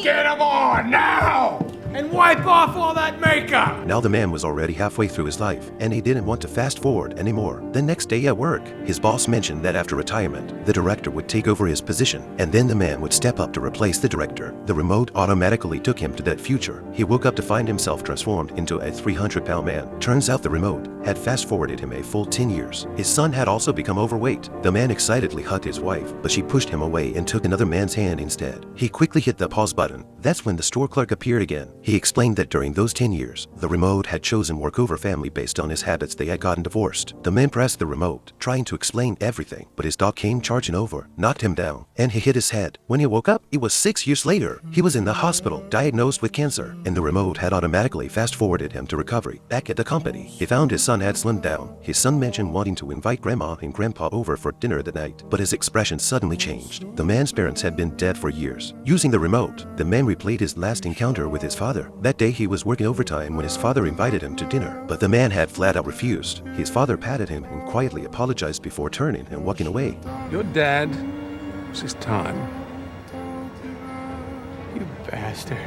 Get him on now! And wipe off all that makeup! Now the man was already halfway through his life, and he didn't want to fast forward anymore. The next day at work, his boss mentioned that after retirement, the director would take over his position, and then the man would step up to replace the director. The remote automatically took him to that future. He woke up to find himself transformed into a 300-pound man. Turns out the remote had fast-forwarded him a full 10 years. His son had also become overweight. The man excitedly hugged his wife, but she pushed him away and took another man's hand instead. He quickly hit the pause button. That's when the store clerk appeared again. He explained that during those 10 years, the remote had chosen work over family based on his habits. They had gotten divorced. The man pressed the remote, trying to explain everything, but his dog came charging over, knocked him down, and he hit his head. When he woke up, it was 6 years later. He was in the hospital, diagnosed with cancer, and the remote had automatically fast-forwarded him to recovery. Back at the company, he found his son had slimmed down. His son mentioned wanting to invite grandma and grandpa over for dinner that night, but his expression suddenly changed. The man's parents had been dead for years. Using the remote, the man replayed his last encounter with his father. That day he was working overtime when his father invited him to dinner, but the man had flat out refused. His father patted him and quietly apologized before turning and walking away. Your dad, it's his time. You bastard.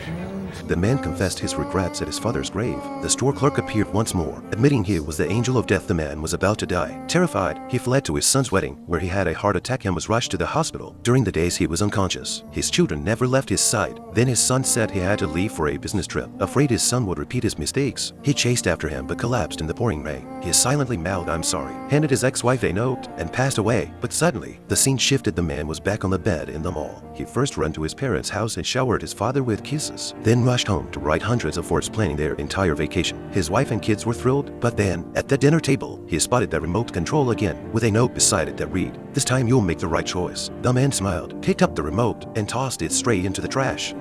The man confessed his regrets at his father's grave. The store clerk appeared once more, admitting he was the angel of death. The man was about to die. Terrified, he fled to his son's wedding, where he had a heart attack and was rushed to the hospital. During the days he was unconscious, his children never left his side. Then his son said he had to leave for a business trip. Afraid his son would repeat his mistakes, he chased after him but collapsed in the pouring rain. He silently mouthed, "I'm sorry," handed his ex-wife a note, and passed away. But suddenly, the scene shifted. The man was back on the bed in the mall. He first ran to his parents' house and showered his father with kisses, then rushed home to write hundreds of words planning their entire vacation. His wife and kids were thrilled, but then, at the dinner table, he spotted the remote control again, with a note beside it that read, "This time you'll make the right choice." The man smiled, picked up the remote, and tossed it straight into the trash.